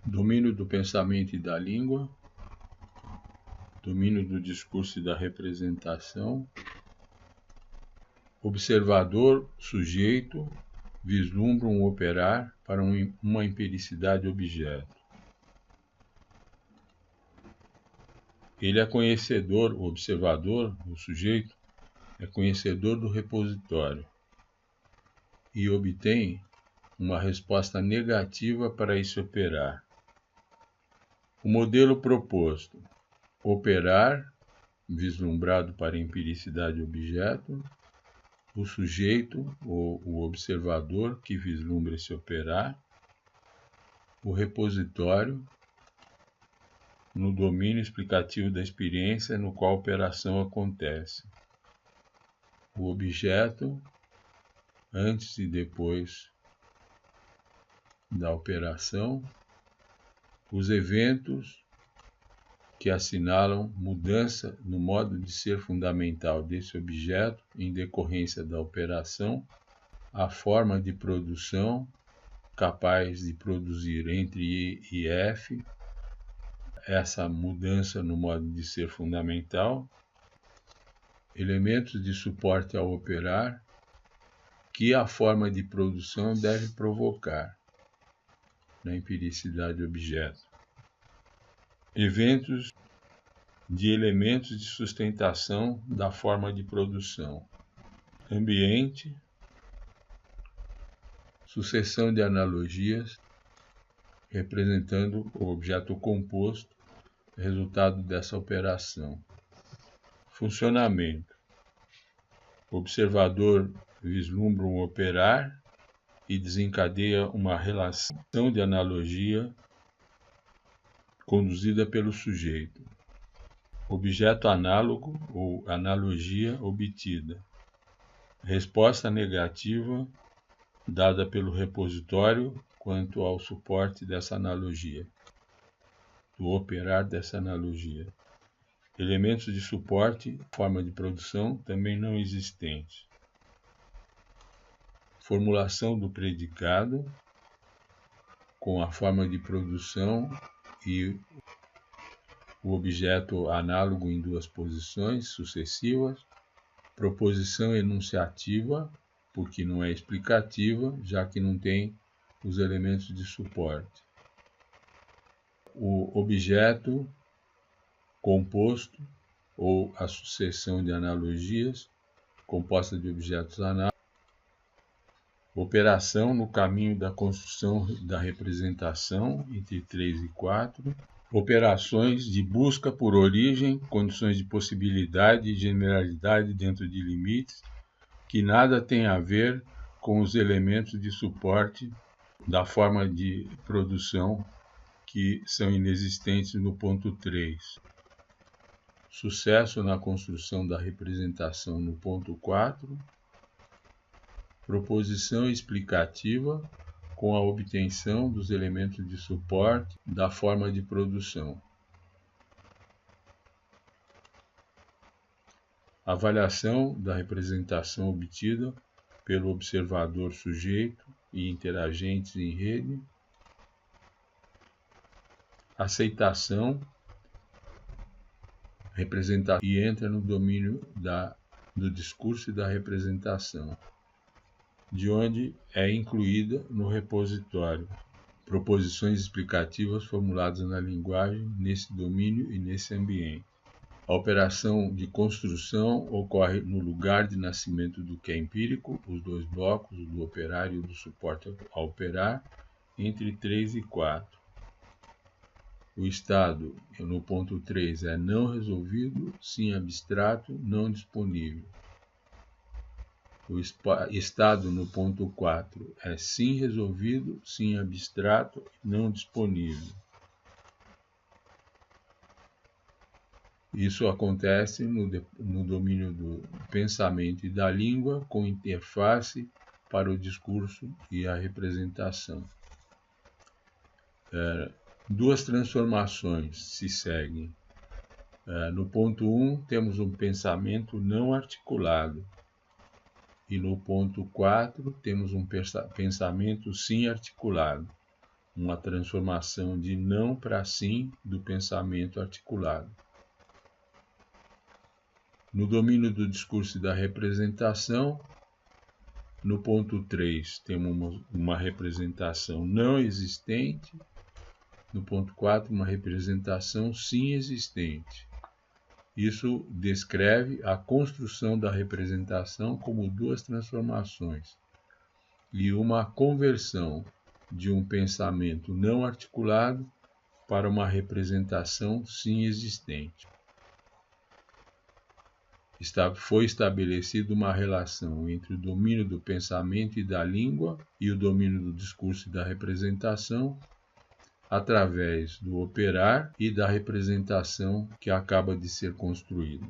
domínio do pensamento e da língua, domínio do discurso e da representação, observador, sujeito, vislumbra um operar para uma empiricidade objeto. Ele é conhecedor, o observador, o sujeito, é conhecedor do repositório e obtém uma resposta negativa para esse operar. O modelo proposto: operar, vislumbrado para empiricidade objeto, o sujeito, ou o observador que vislumbra esse operar, o repositório, no domínio explicativo da experiência no qual a operação acontece, o objeto antes e depois da operação, os eventos que assinalam mudança no modo de ser fundamental desse objeto em decorrência da operação, a forma de produção capaz de produzir entre I e F essa mudança no modo de ser fundamental, elementos de suporte ao operar que a forma de produção deve provocar na empiricidade objeto. Eventos de elementos de sustentação da forma de produção. Ambiente, sucessão de analogias representando o objeto composto, resultado dessa operação. Funcionamento. O observador vislumbra um operar e desencadeia uma relação de analogia conduzida pelo sujeito. Objeto análogo ou analogia obtida. Resposta negativa dada pelo repositório quanto ao suporte dessa analogia, do operar dessa analogia. Elementos de suporte, forma de produção também não existentes. Formulação do predicado com a forma de produção e o objeto análogo em duas posições sucessivas. Proposição enunciativa, porque não é explicativa, já que não tem os elementos de suporte. O objeto composto ou a sucessão de analogias composta de objetos análogos. Operação no caminho da construção da representação entre 3 e 4. Operações de busca por origem, condições de possibilidade e generalidade dentro de limites que nada tem a ver com os elementos de suporte da forma de produção que são inexistentes no ponto 3. Sucesso na construção da representação no ponto 4. Proposição explicativa com a obtenção dos elementos de suporte da forma de produção. Avaliação da representação obtida pelo observador sujeito e interagentes em rede. Aceitação representação e entra no domínio do discurso e da representação, de onde é incluída no repositório. Proposições explicativas formuladas na linguagem, nesse domínio e nesse ambiente. A operação de construção ocorre no lugar de nascimento do que é empírico, os dois blocos, o do operar e o do suporte ao operar, entre 3 e 4. O estado, no ponto 3, é não resolvido, sim abstrato, não disponível. O estado, no ponto 4, é sim resolvido, sim abstrato, não disponível. Isso acontece no domínio do pensamento e da língua, com interface para o discurso e a representação. Duas transformações se seguem. No ponto 1, temos um pensamento não articulado. E no ponto 4, temos um pensamento sim articulado. uma transformação de não para sim do pensamento articulado. No domínio do discurso e da representação, no ponto 3, temos uma representação não existente. No ponto 4, uma representação sim existente. Isso descreve a construção da representação como duas transformações e uma conversão de um pensamento não articulado para uma representação sim existente. Foi estabelecida uma relação entre o domínio do pensamento e da língua e o domínio do discurso e da representação através do operar e da representação que acaba de ser construída.